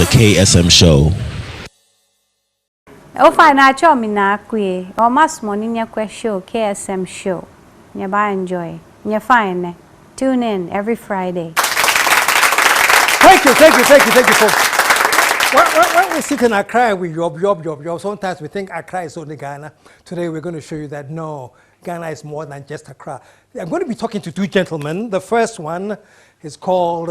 The KSM Show. Oh, fine, I show me na kwe. Or mas money in your show, KSM Show. You buy enjoy. You're fine. Tune in every Friday. Thank you, folks. When we sit in Accra, we job. Sometimes we think Accra is only Ghana. Today we're going to show you that no, Ghana is more than just Accra. I'm going to be talking to two gentlemen. The first one is called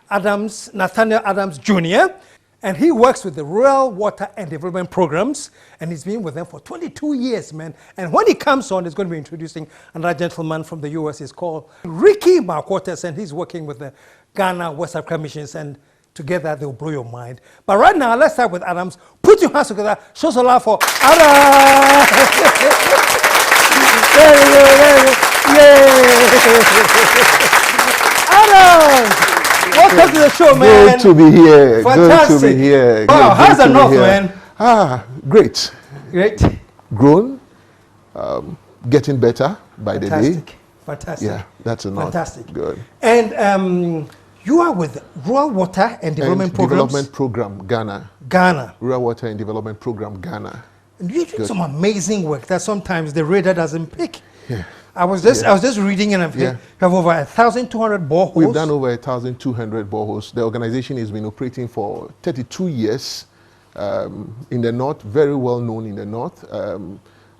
Nathaniel Adams Jr. And he works with the Rural Water and Development Programs, and he's been with them for 22 years, man. And when he comes on, he's going to be introducing another gentleman from the US. He's called McWhorter, and he's working with the Ghana West Africa Missions, and together they'll blow your mind. But right now, let's start with Adams. Put your hands together. Show some love for Adams. There you go. Adams. Welcome to the show, man. Good to be here. Fantastic. Good to be here. Wow, how's the North, man? Great. Great. Grown, getting better by the day. Fantastic. Yeah, that's a North. Fantastic. Good. And you are with Rural Water and Development Programs? Development Program, Ghana. Ghana. Rural Water and Development Program, Ghana. And you're doing some amazing work that sometimes the radar doesn't pick. Yeah. I was just reading, and you have over 1,200 boreholes. We've done over 1,200 boreholes. The organization has been operating for 32 years in the North, very well known in the North,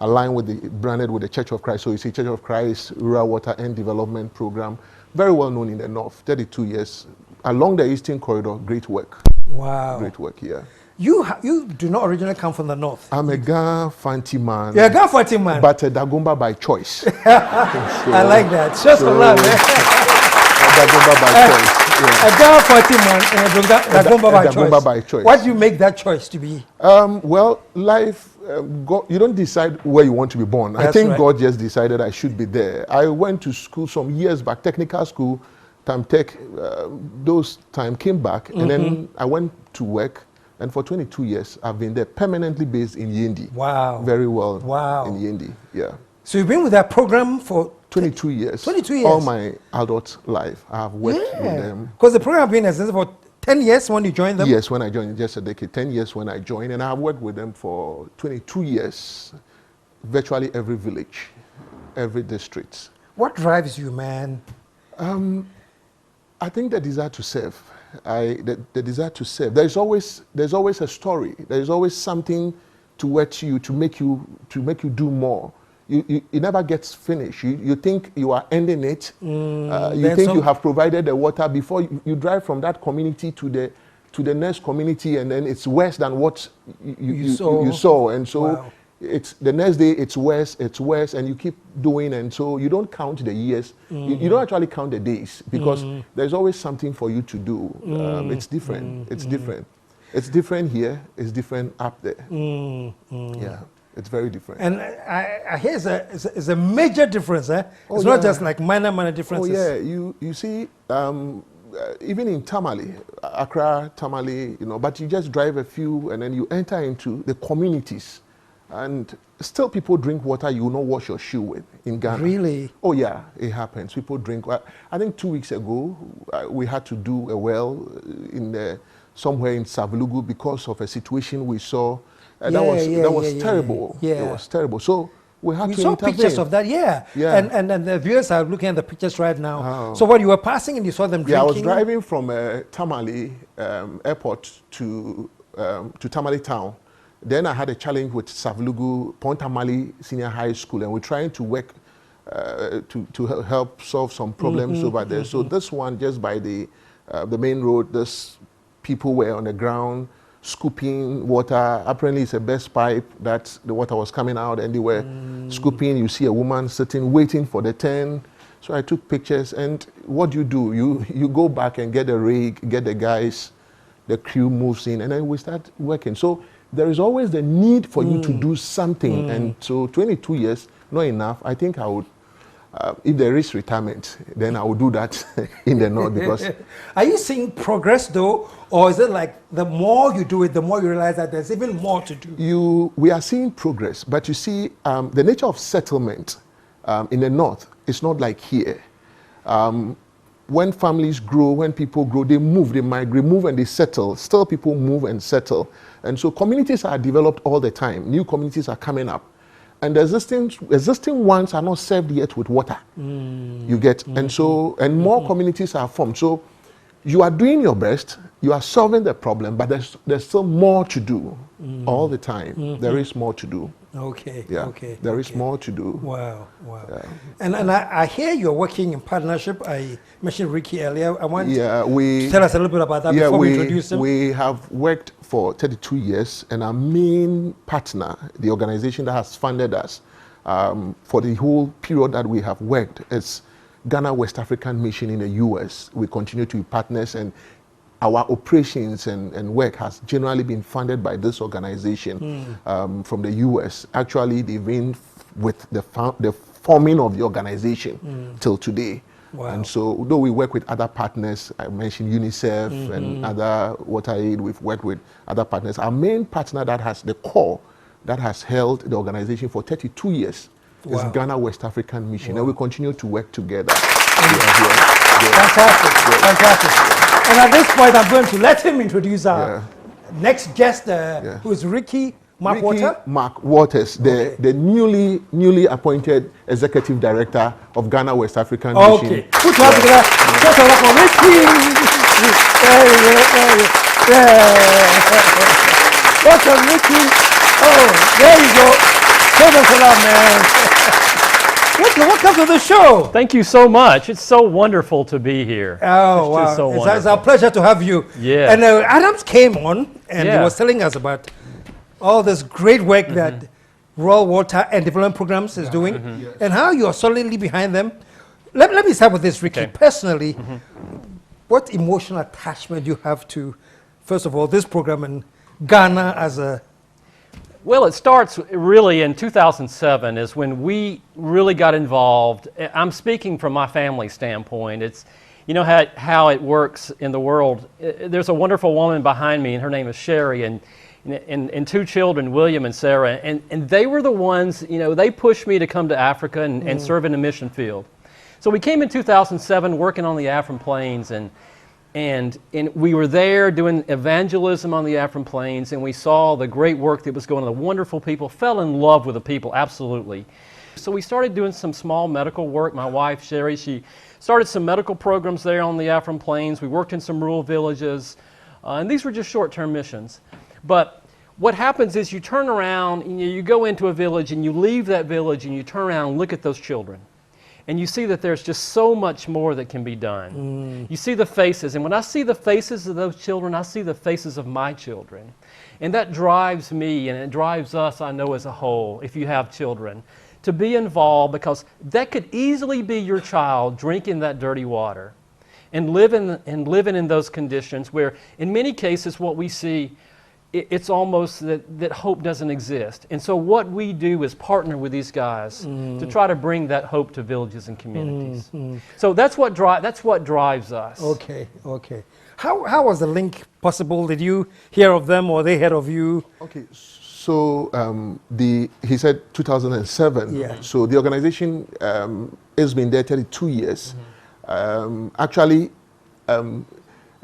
aligned with branded with the Church of Christ. So you see Church of Christ, Rural Water and Development Program, very well known in the North, 32 years. Along the Eastern Corridor, great work. Wow. Great work here. You do not originally come from the North. I'm a Ghana Fanti man. You're a Ghana Fanti man. But a Dagomba by choice. I like that. Just for love, man. A Dagomba by choice. A Ghana Fanti man and a Dagomba by choice. Why do you make that choice to be? Well, life, God, you don't decide where you want to be born. That's I think right. God just decided I should be there. I went to school some years back, technical school, time tech, those time came back, and then I went to work. And for 22 years, I've been there, permanently based in Yendi. Wow. Very well. Wow. In Yendi, yeah. So you've been with that program for 22 years. 22 years. All my adult life, I have worked with them. Because the program has been existing for 10 years when you joined them? Yes, when I joined, just a decade, 10 years when I joined, and I have worked with them for 22 years, virtually every village, every district. What drives you, man? I think the desire to serve. The desire to serve. There's always a story. There's always something to whet you, to make you do more. It never gets finished. You think you are ending it. You think you have provided the water before you drive from that community to the next community, and then it's worse than what you saw. And so wow. It's the next day it's worse, and you keep doing, and so you don't count the years. You don't actually count the days, because there's always something for you to do. It's different. It's different. It's different here. It's different up there. Yeah, it's very different. And I hear it's a major difference. It's not just like minor differences. Oh yeah, you see. Even in Tamale, Accra, Tamale, but you just drive a few, and then you enter into the communities. And still people drink water you will not wash your shoe with in Ghana. Really? Oh yeah, it happens. People drink. I think 2 weeks ago, we had to do a well somewhere in Savlugu because of a situation we saw. That was terrible. Yeah. It was terrible. So we had to saw intervene. Pictures of that, yeah. And the viewers are looking at the pictures right now. Oh. So when you were passing and you saw them drinking? Yeah, I was driving from Tamale airport to Tamale town. Then I had a challenge with Savlugu, Point Tamale Senior High School, and we're trying to work to help solve some problems over there. So this one, just by the main road, this people were on the ground scooping water. Apparently it's a best pipe that the water was coming out, and they were scooping. You see a woman sitting, waiting for the turn. So I took pictures, and what do? You go back and get a rig, get the guys, the crew moves in, and then we start working. So there is always the need for you to do something. And so 22 years, not enough. I think I would, if there is retirement, then I will do that in the North. Because are you seeing progress though? Or is it like the more you do it, the more you realize that there's even more to do? We are seeing progress, but you see, the nature of settlement in the North is not like here. when families grow, when people grow, they move, they migrate, move and they settle. Still people move and settle. And so communities are developed all the time. New communities are coming up. And the existing ones are not served yet with water. You get? And so, and more communities are formed. So you are doing your best, you are solving the problem, but there's still more to do all the time. There is more to do. Okay. Yeah. Okay. There is more to do. Wow. Wow. Yeah. And I hear you're working in partnership. I mentioned Ricky earlier. I want we to tell us a little bit about that before we introduce him. We have worked for 32 years, and our main partner, the organization that has funded us for the whole period that we have worked, is Ghana West African Mission in the U.S. We continue to be partners, and our operations and work has generally been funded by this organization from the U.S. Actually, they've been with the forming of the organization till today. Wow. And so, though we work with other partners, I mentioned UNICEF and other WaterAid, we've worked with other partners. Our main partner that has the core, that has held the organization for 32 years is Ghana West African Mission, and we continue to work together. Fantastic, fantastic. And at this point, I'm going to let him introduce our next guest, who is Ricky McWhorter. McWhorter, the newly appointed Executive Director of Ghana West African Mission. Okay, put your hands together. Put your hands Ricky. Welcome, Ricky. Oh, there you go. Thank us a lot, man. Welcome to the show. Thank you so much. It's so wonderful to be here. Oh, wow. Just so wonderful. It's our pleasure to have you. Yeah. And Adams came on and he was telling us about all this great work that Rural Water and Development Programs is doing and how you are solidly behind them. Let me start with this, Ricky. Okay. Personally, what emotional attachment do you have to, first of all, this program and Ghana as a... Well, it starts really in 2007 is when we really got involved. I'm speaking from my family standpoint. It's, you know how it works in the world. There's a wonderful woman behind me, and her name is Sherry, and two children, William and Sarah, and they were the ones, you know, they pushed me to come to Africa and serve in the mission field. So we came in 2007 working on the Afrin Plains, and we were there doing evangelism on the Afrin Plains, and we saw the great work that was going on. The wonderful people, fell in love with the people, absolutely. So we started doing some small medical work. My wife, Sherry, she started some medical programs there on the Afrin Plains. We worked in some rural villages, and these were just short-term missions. But what happens is you turn around, and you go into a village, and you leave that village, and you turn around and look at those children. And you see that there's just so much more that can be done. You see the faces, and when I see the faces of those children, I see the faces of my children. And that drives me, and it drives us, I know, as a whole, if you have children, to be involved, because that could easily be your child drinking that dirty water and living in those conditions where, in many cases, what we see, it's almost that hope doesn't exist. And so what we do is partner with these guys to try to bring that hope to villages and communities. So that's what drives us. Okay, okay. How was the link possible? Did you hear of them or they heard of you? Okay, so he said 2007. Yeah. So the organization has been there 32 years. Actually,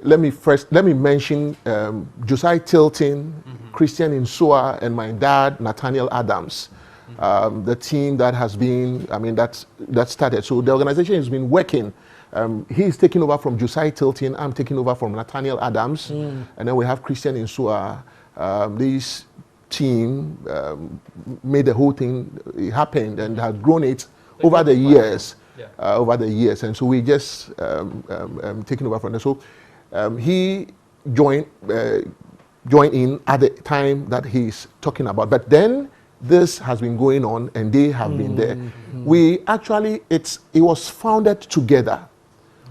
let me mention Josiah Tilton, Christian Insua, and my dad, Nathaniel Adams. The team that has been, that started. So the organization has been working. He's taking over from Josiah Tilton. I'm taking over from Nathaniel Adams. And then we have Christian Insua. This team made the whole thing happen and has grown it over the years. And so we just taking over from there. So he joined in at the time that he's talking about. But then this has been going on and they have been there. We actually, it was founded together.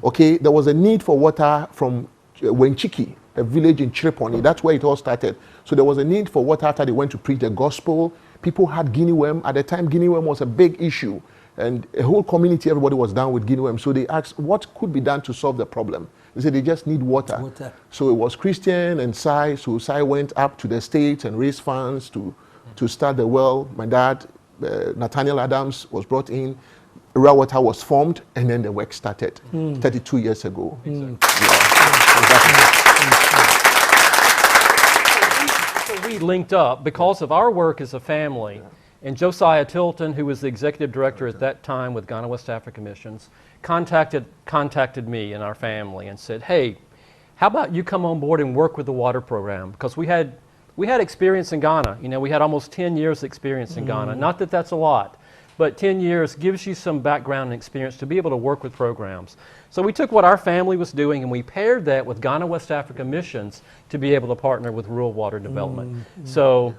Okay, there was a need for water from Wenchiki, a village in Chiriponi. That's where it all started. So there was a need for water after they went to preach the gospel. People had guinea worm. At the time, guinea worm was a big issue. And a whole community, everybody was down with guinea worm. So they asked, what could be done to solve the problem? They said they just need water. So it was Christian and Sai. So Sai went up to the States and raised funds to start the well. My dad, Nathaniel Adams, was brought in. McWhorter was formed, and then the work started 32 years ago. Exactly. So we linked up because of our work as a family. And Josiah Tilton, who was the executive director at that time with Ghana West Africa Missions, contacted me and our family and said, hey, how about you come on board and work with the water program? Because we had experience in Ghana. You know, we had almost 10 years experience in Ghana. Not that that's a lot, but 10 years gives you some background and experience to be able to work with programs. So we took what our family was doing and we paired that with Ghana West Africa Missions to be able to partner with rural water development. So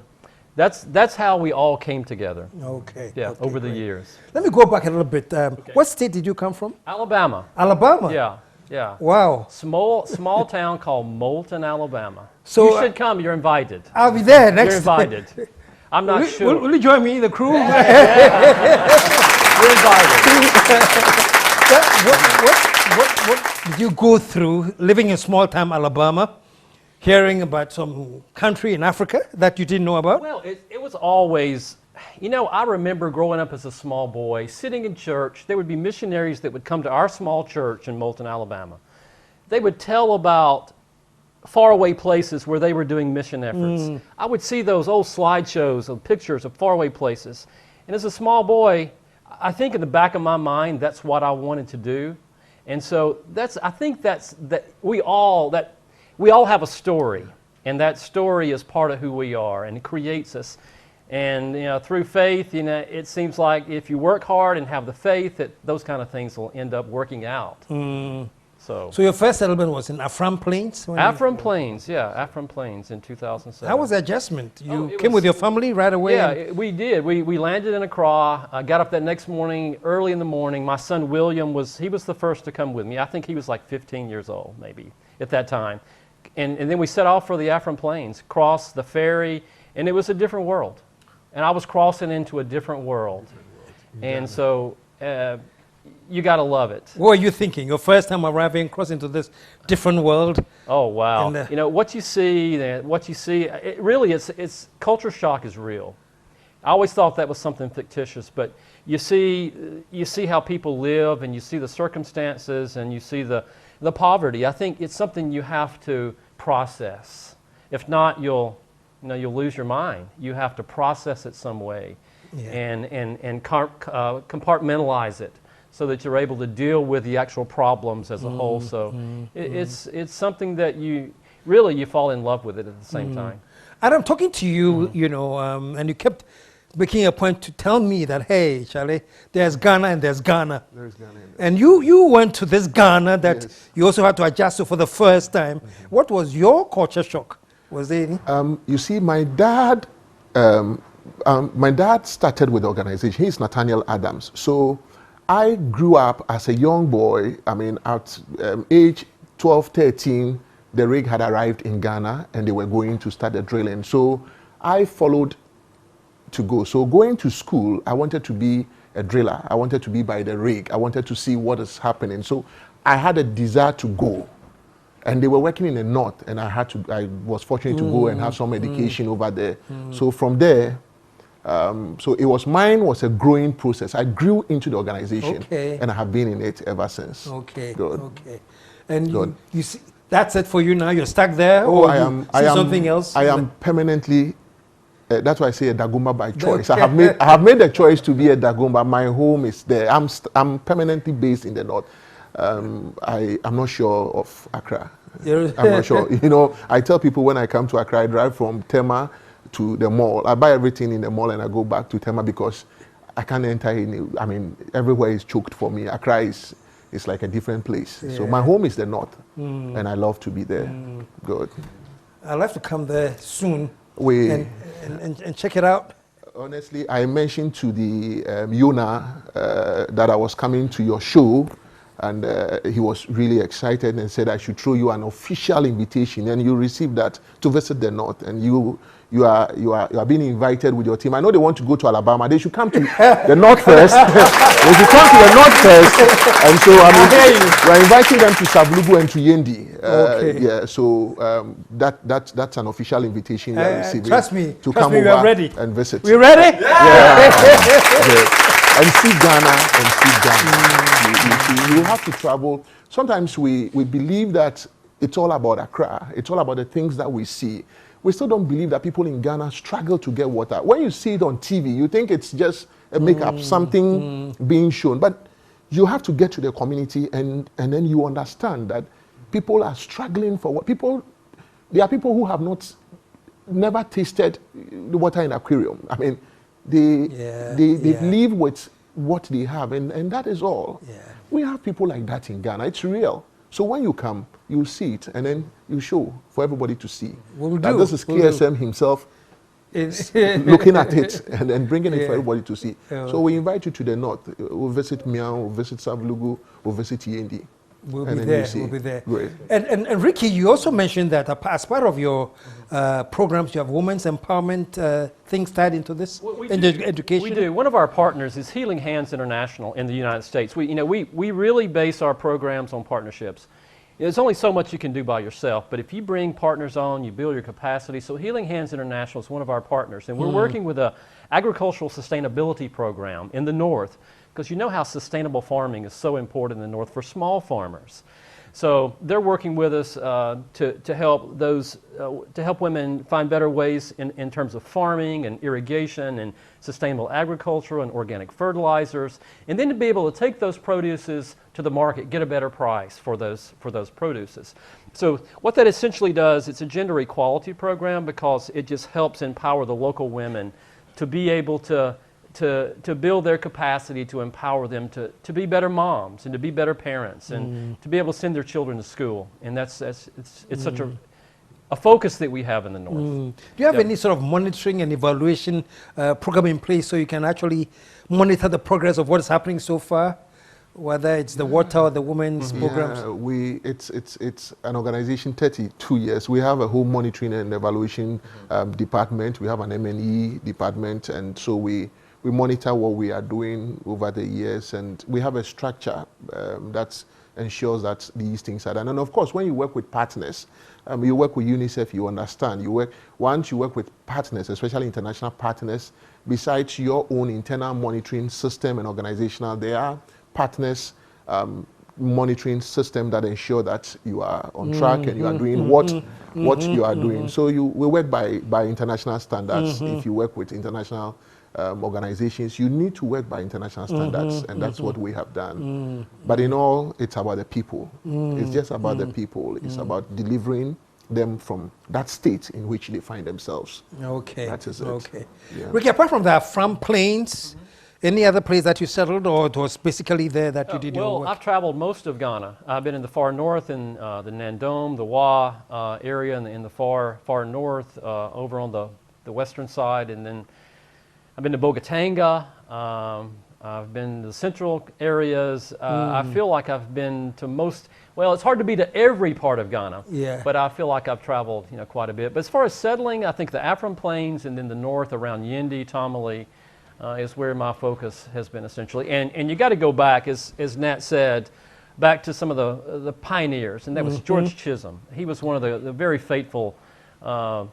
that's how we all came together. Okay. Yeah, okay, over the great. years. Let me go back a little bit. What state did you come from? Alabama. Alabama? Yeah, yeah. Wow. Small town called Moulton, Alabama. So, you should come. You're invited. I'll be there next You're invited. I'm not sure. Will you join me in the crew? You're invited. What did you go through living in small town Alabama, hearing about some country in Africa that you didn't know about? Well, it was always, you know, I remember growing up as a small boy, sitting in church. There would be missionaries that would come to our small church in Moulton, Alabama. They would tell about faraway places where they were doing mission efforts. I would see those old slideshows of pictures of faraway places. And as a small boy, I think in the back of my mind, that's what I wanted to do. And so I think that we all have a story, and that story is part of who we are, and it creates us. And you know, through faith, you know, it seems like if you work hard and have the faith, that those kind of things will end up working out. So your first settlement was in Afram Plains? Afram Plains, yeah, Afram Plains in 2007. How was the adjustment? You it came was- with your family right away? Yeah, we did. We landed in Accra. I got up that next morning, early in the morning. My son William was the first to come with me. I think he was like 15 years old, maybe, at that time. And then we set off for the Afram Plains, crossed the ferry, and it was a different world. And I was crossing into a different world. And so you got to love it. What were you thinking? Your first time arriving, crossing into this different world? Oh, wow. And, you know, what you see, it really, it's culture shock is real. I always thought that was something fictitious, but you see how people live, and you see the circumstances, and you see the poverty. I think it's something you have to process. If not, you'll lose your mind. You have to process it some way, and compartmentalize it, so that you're able to deal with the actual problems as a whole. So it's something that you fall in love with it at the same time. Adam, talking to you, you know, and you kept making a point to tell me that, hey, Charlie, there's Ghana and there's Ghana. There's Ghana. And you went to this Ghana that Yes. you also had to adjust to for the first time. What was your culture shock? Was there any? You see, my dad started with the organization. He's Nathaniel Adams. So I grew up as a young boy. I mean, at age 12, 13, the rig had arrived in Ghana and they were going to start the drilling. So I followed to go. So going to school, I wanted to be a driller. I wanted to be by the rig. I wanted to see what is happening. So I had a desire to go. And they were working in the north, and I was fortunate to go and have some education over there. So from there, so mine was a growing process. I grew into the organization, and I have been in it ever since. Okay. Good. Okay. And you see, that's it for you now. You're stuck there. Or I am something else. I am permanently. That's why I say a Dagomba by choice. I have made the choice to be a Dagomba. My home is there. I'm permanently based in the north. I'm not sure of Accra. I'm not sure. You know, I tell people when I come to Accra, I drive from Tema to the mall. I buy everything in the mall and I go back to Tema because I can't enter any. I mean, everywhere is choked for me. Accra is like a different place. So my home is the north, and I love to be there. Good. I'd like to come there soon and check it out. Honestly, I mentioned to the Yona that I was coming to your show. And he was really excited and said I should throw you an official invitation, and you received that to visit the north. And you are being invited with your team. I know they want to go to Alabama. They should come to the north first. They should come to the north first. And so we're inviting them to Sablugu and to Yendi. Yeah. So that's an official invitation you're receiving. Trust me. To come we over are ready. and visit. We ready? Yeah. and see Ghana and see Ghana. You have to travel. Sometimes we believe that it's all about Accra. It's all about the things that we see. We still don't believe that people in Ghana struggle to get water. When you see it on TV, you think it's just a makeup, something being shown. But you have to get to the community and then you understand that people are struggling for what people. There are people who have never tasted the water in aquarium. I mean, they live with what they have, and that is all. Yeah. We have people like that in Ghana. It's real. So when you come, you'll see it, and then you show for everybody to see. That this is KSM himself looking at it and then bringing it for everybody to see. So we invite you to the north. We'll visit Miao, we'll visit Savlugu, we'll visit Yendi. We'll be there. We'll be there. Great. And Ricky, you also mentioned that as part of your programs, you have women's empowerment things tied into this education. We do. One of our partners is Healing Hands International in the United States. We really base our programs on partnerships. There's only so much you can do by yourself, but if you bring partners on, you build your capacity. So Healing Hands International is one of our partners, and we're working with an agricultural sustainability program in the north, because you know how sustainable farming is so important in the north for small farmers. So they're working with us to help to help women find better ways in terms of farming and irrigation and sustainable agriculture and organic fertilizers, and then to be able to take those produces to the market, get a better price for those produces. So what that essentially does, it's a gender equality program because it just helps empower the local women to be able to build their capacity, to empower them to be better moms and to be better parents and to be able to send their children to school. And it's such a focus that we have in the north. Do you have any sort of monitoring and evaluation program in place so you can actually monitor the progress of what is happening so far, whether it's the water or the women's programs? It's an organization 32 years. We have a whole monitoring and evaluation department. We have an M&E department, and so we monitor what we are doing over the years, and we have a structure that ensures that these things are done. And of course, when you work with partners, you work with UNICEF, you understand. Once you work with partners, especially international partners, besides your own internal monitoring system and organizational, there are partners monitoring system that ensure that you are on track and you are doing what you are doing. So we work by international standards. If you work with international organizations, you need to work by international standards, and that's what we have done. But in all, it's about the people. It's just about the people. It's about delivering them from that state in which they find themselves. Okay. That is it. Okay. Yeah. Ricky, apart from the From Plains, any other place that you settled, or it was basically there that you did your work? Well, I've traveled most of Ghana. I've been in the far north, in the Nandome, the Wa area, in the far north, over on the western side, and then I've been to Bogatanga. I've been to the central areas. I feel like I've been to most. Well, it's hard to be to every part of Ghana. Yeah. But I feel like I've traveled, quite a bit. But as far as settling, I think the Afram Plains and then the north around Yendi, Tamale, is where my focus has been essentially. And you got to go back, as Nat said, back to some of the pioneers, and that was George Chisholm. He was one of the very faithful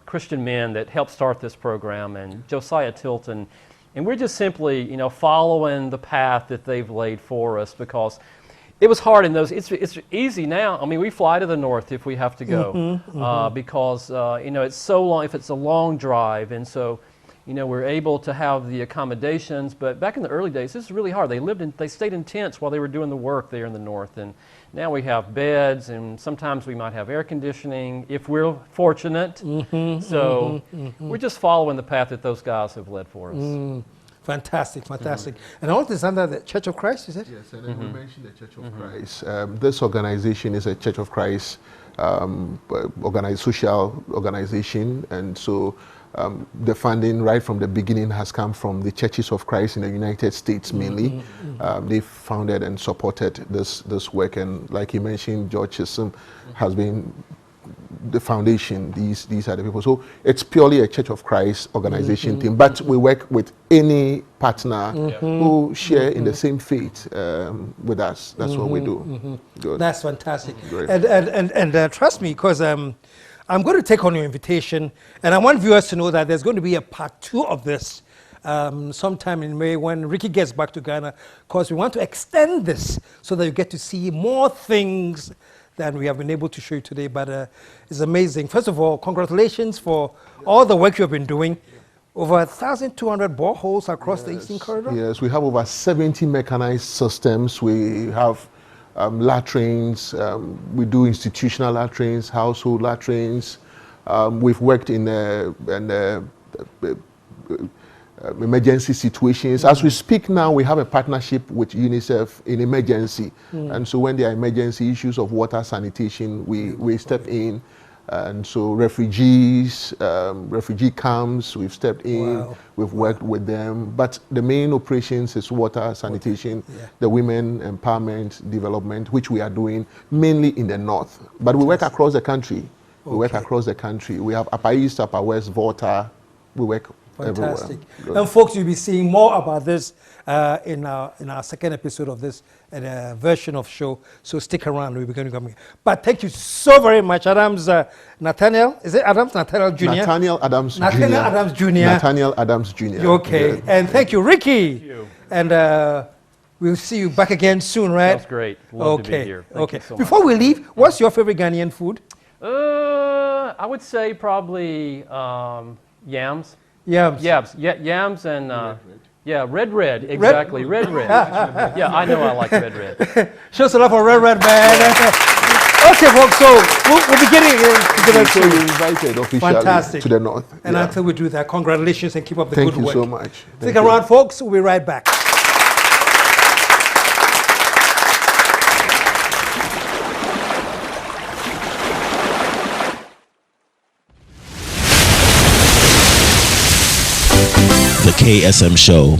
Christian men that helped start this program, and Josiah Tilton. And we're just simply, following the path that they've laid for us, because it was hard in those. It's easy now. I mean, we fly to the north if we have to go, because it's so long. If it's a long drive, and so we're able to have the accommodations. But back in the early days, this is really hard. They stayed in tents while they were doing the work there in the north, and now we have beds, and sometimes we might have air conditioning if we're fortunate. So we're just following the path that those guys have led for us. Fantastic, fantastic. And all this under the Church of Christ, is it? Yes, and then we mentioned the Church of Christ. This organization is a Church of Christ social organization, and so the funding right from the beginning has come from the Churches of Christ in the United States mainly. They founded and supported this work, and like you mentioned, George Chisholm has been the foundation. These are the people. So it's purely a Church of Christ organization team, but we work with any partner who share in the same faith with us. That's what we do. Good. That's fantastic. Great. And trust me, because I'm going to take on your invitation, and I want viewers to know that there's going to be a part 2 of this sometime in May when Ricky gets back to Ghana, because we want to extend this so that you get to see more things than we have been able to show you today. But it's amazing. First of all, congratulations for all the work you have been doing. Over 1,200 boreholes across the Eastern Corridor? Yes, we have over 70 mechanized systems. We have latrines. We do institutional latrines, household latrines. We've worked in emergency situations. As we speak now, we have a partnership with UNICEF in emergency. And so when there are emergency issues of water sanitation, we step in. And so refugees, refugee camps, we've stepped in, we've worked with them. But the main operations is water sanitation, the women empowerment development, which we are doing mainly in the north. But we work across the country. We work across the country. We have Upper East, Upper West, Volta. We work Fantastic. everywhere. And folks, you'll be seeing more about this in our second episode of this version of show. So stick around. We'll be going to come here. But thank you so very much, Adams Nathaniel. Is it Adams Nathaniel Jr.? Nathaniel Adams Jr. Nathaniel Adams Jr. Nathaniel Adams Jr. Okay. Yeah. And thank you, Ricky. Thank you. And we'll see you back again soon, right? That's great. Love to be here. Thank you so much. Before we leave, what's your favorite Ghanaian food? I would say probably yams. Yams. Yams and red, exactly, red. Yeah, I know I like red. Show some love for Red Man. Okay, folks, so we'll be getting into So you're invited officially to the north. And until we do that, congratulations and keep up the Thank good work. you so much. Stick around, folks. We'll be right back. The KSM Show.